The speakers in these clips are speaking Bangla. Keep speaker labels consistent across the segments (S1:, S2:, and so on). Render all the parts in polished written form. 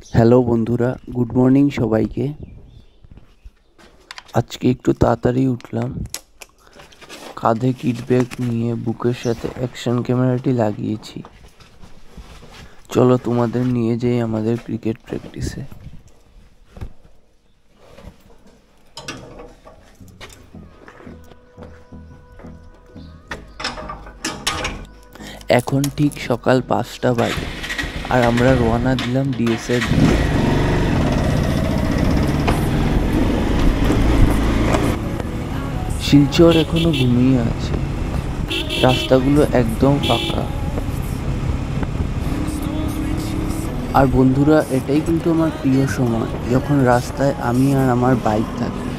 S1: হ্যালো বন্ধুরা, গুড মর্নিং সবাইকে। আজকে একটু তাড়াতাড়ি উঠলাম, কাঁধে কিট ব্যাগ নিয়ে বুকের সাথে অ্যাকশন ক্যামেরাটি লাগিয়েছি। চলো তোমাদের নিয়ে যাই আমাদের ক্রিকেট প্র্যাকটিসে। এখন ঠিক সকাল 5টা বাজে আর আমরা রওনা দিলাম ডিএসের দিকে। শিলচর এখনো ঘুমিয়ে আছে, রাস্তাগুলো একদম ফাঁকা। আর বন্ধুরা, এটাই কিন্তু আমার প্রিয় সময়, যখন রাস্তায় আমি আর আমার বাইক থাকি।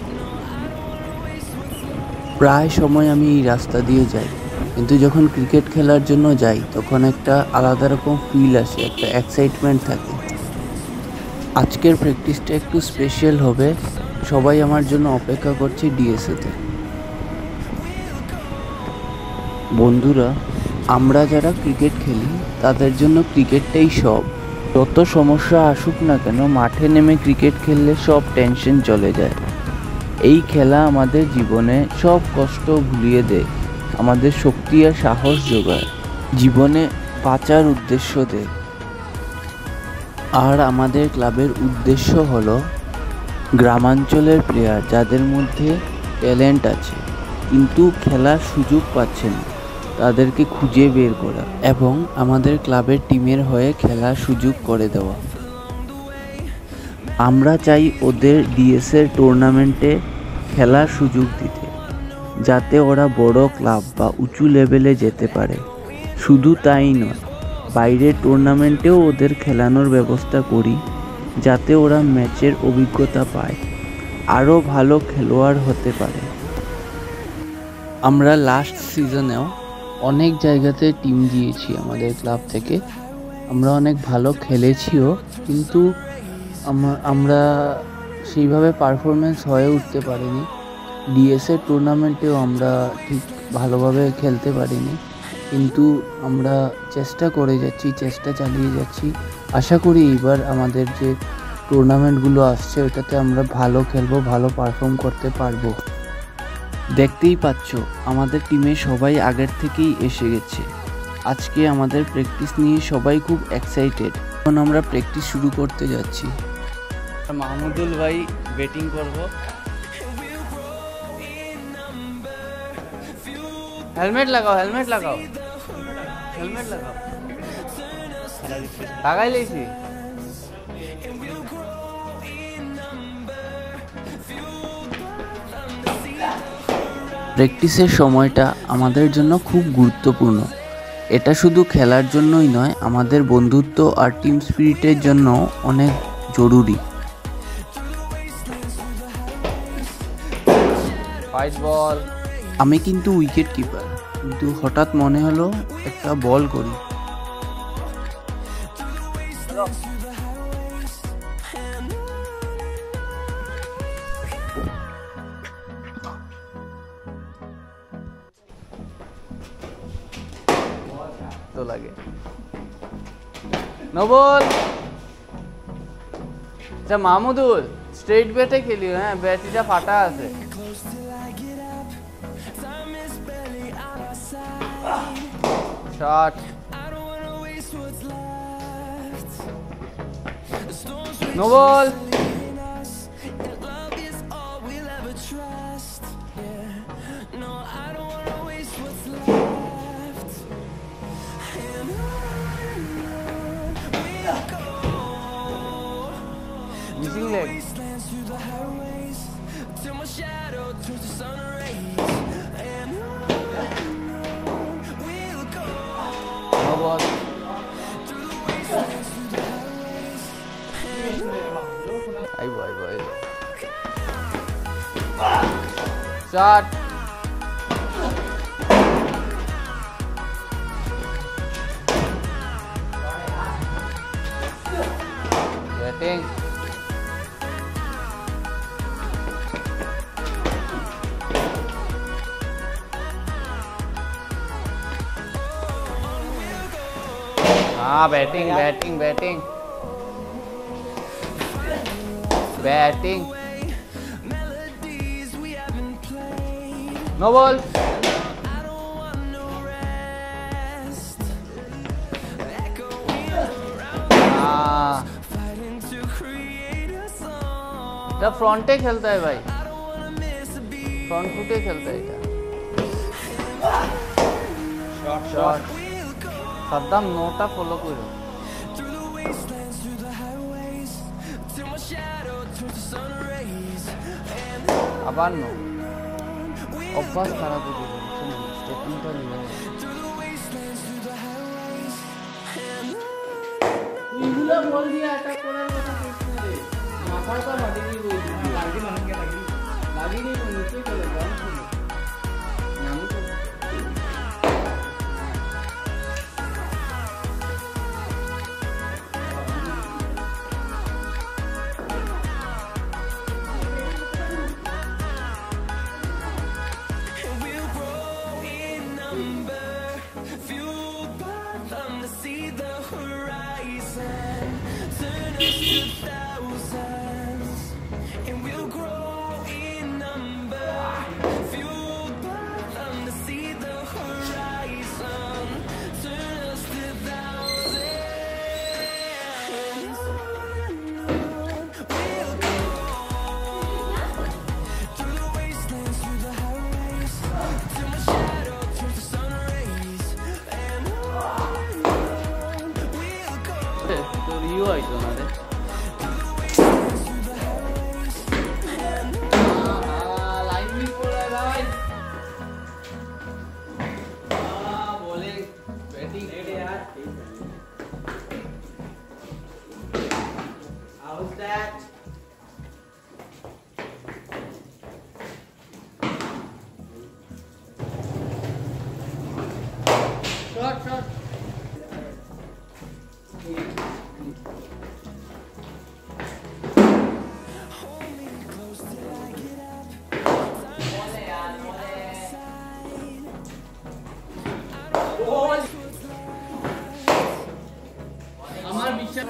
S1: প্রায় সময় আমি এই রাস্তা দিয়ে যাই, কিন্তু যখন ক্রিকেট খেলার জন্য যাই তখন একটা আলাদা রকম ফিল আসে, একটা এক্সাইটমেন্ট থাকে। আজকের প্র্যাকটিসটা একটু স্পেশাল হবে, সবাই আমার জন্য অপেক্ষা করছে ডিএসএতে। বন্ধুরা, আমরা যারা ক্রিকেট খেলি তাদের জন্য ক্রিকেটটাই সব। যত সমস্যা আসুক না কেন, মাঠে নেমে ক্রিকেট খেললে সব টেনশন চলে যায়। এই খেলা আমাদের জীবনে সব কষ্ট ভুলিয়ে দেয়, আমাদের শক্তি আর সাহস যোগায়, জীবনে বাঁচার উদ্দেশ্য দেয়। আর আমাদের ক্লাবের উদ্দেশ্য হলো গ্রামাঞ্চলের প্লেয়ার যাদের মধ্যে ট্যালেন্ট আছে কিন্তু খেলার সুযোগ পাচ্ছে না, তাদেরকে খুঁজে বের করা এবং আমাদের ক্লাবের টিমের হয়ে খেলার সুযোগ করে দেওয়া। আমরা চাই ওদের ডিএসএর টুর্নামেন্টে খেলার সুযোগ দিতে, যাতে ওরা বড় ক্লাব বা উঁচু লেভেলে যেতে পারে। শুধু তাই নয়, বাইরের টুর্নামেন্টেও ওদের খেলানোর ব্যবস্থা করি, যাতে ওরা ম্যাচের অভিজ্ঞতা পায়, আরও ভালো খেলোয়াড় হতে পারে। আমরা লাস্ট সিজনেও অনেক জায়গাতে টিম দিয়েছি আমাদের ক্লাব থেকে, আমরা অনেক ভালো খেলেছিও, কিন্তু আমরা সেইভাবে পারফরমেন্স হয়ে উঠতে পারিনি। ডিএসএ টুর্নামেন্টেও আমরা ঠিক ভালোভাবে খেলতে পারিনি, কিন্তু আমরা চেষ্টা করে যাচ্ছি, চেষ্টা চালিয়ে যাচ্ছি। আশা করি এবার আমাদের যে টুর্নামেন্টগুলো আসছে ওটাতে আমরা ভালো খেলবো, ভালো পারফর্ম করতে পারবো। দেখতেই পাচ্ছ আমাদের টিমে সবাই আগের থেকেই এসে গেছে। আজকে আমাদের প্র্যাকটিস নিয়ে সবাই খুব এক্সাইটেড। এখন আমরা প্র্যাকটিস শুরু করতে যাচ্ছি। মাহমুদুল ভাই ব্যাটিং করব। হেলমেট লাগাও, হেলমেট লাগাও, হেলমেট লাগাও, লাগাই লেছি। প্র্যাকটিসের সময়টা আমাদের জন্য খুব গুরুত্বপূর্ণ। এটা শুধু খেলার জন্যই নয়, আমাদের বন্ধুত্ব আর টিম স্পিরিটের জন্য অনেক জরুরি। বল। আমি কিন্তু উইকেট কিপার, কিন্তু হঠাৎ মনে হলো একটা বল করি। তো লাগে নো বল। আচ্ছা মাহমুদুল, স্ট্রেট ব্যাটে খেলিও। হ্যাঁ, ব্যাটিটা ফাটা আছে। Shot, no ball. Missing leg. No ball. আইবো আইবো আইবো। Shot, batting. हाँ batting batting batting batting, no ball. এটা ফ্রন্টে খেলতে হয় ভাই, ফ্রন্ট ফুটে খেলতে হয় এটা। শট সাদ্দাম নোটা ফলো করো। আবার নো, অভ্যাস খারাপ হয়ে যাবে, স্টেপিংটা নিয়ে এইগুলা বল দিয়ে অ্যাটাক করার কথা বলছিস রে, মাথাটা মাটি দিয়ে বলছিস লাগি মানকে লাগি নেই নিচে চলে যাও নামি তো। তোর ইউ হয়তো না রে, লাইন মিস করে ভাই। বলে ব্যাটিং রেডি यार, হাউস দ্যাট শট শট। আমার বিশ্বাস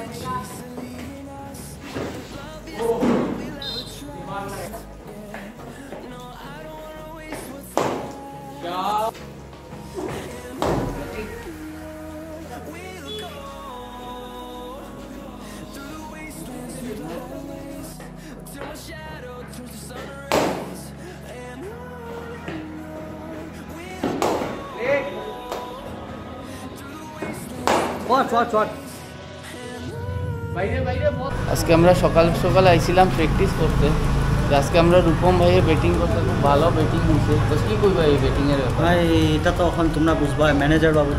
S1: আজকে আমরা সকাল সকাল আইছিলাম প্র্যাকটিস করতে। আজকে আমরা রূপম ভাইয়ের ব্যাটিং করতে, খুব ভালো ব্যাটিং হয়েছে। তো কি কইবা এই ব্যাটিংয়ের ব্যাপারে?
S2: ভাই এটা তো এখন তোমরা বুঝবা, ম্যানেজার বাবু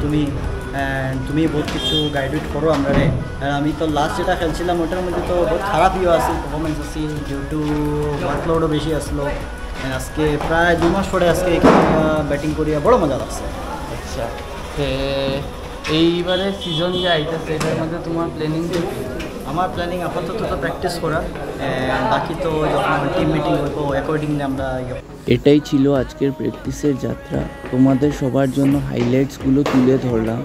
S2: তুমি বহুত কিছু গাইড করো আমরা রে। আমি তো লাস্ট যেটা খেলছিলাম ওটার মধ্যে তো বহুত খারাপ ইয়ে আসছিল, পারফরমেন্স আসছিল, ডিউ টু ওয়ার্কলোডও বেশি আসলো। আজকে প্রায় 2 মাস পরে আজকে ব্যাটিং করিয়া বড় মজা লাগছে।
S1: আচ্ছা, এইবারে সিজন যে আইতেছে এটার মধ্যে তোমার প্ল্যানিং কি?
S2: আমার প্ল্যানিং আপাতত তো প্র্যাকটিস করা, বাকি তো যখন টিম মিটিং হইব অ্যাকর্ডিংলি আমরা।
S1: এটাই ছিল আজকের প্র্যাকটিসের যাত্রা। তোমাদের সবার জন্য হাইলাইটসগুলো তুলে ধরলাম।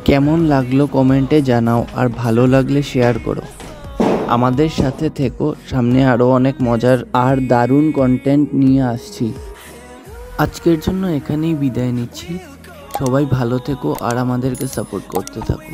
S1: কেমন লাগলো কমেন্টে জানাও, আর ভালো লাগলে শেয়ার করো। আমাদের সাথে থেকো, সামনে আরও অনেক মজার আর দারুণ কন্টেন্ট নিয়ে আসছি। আজকের জন্য এখানেই বিদায় নিচ্ছি। সবাই ভালো থেকো আর আমাদেরকে সাপোর্ট করতে থাকো।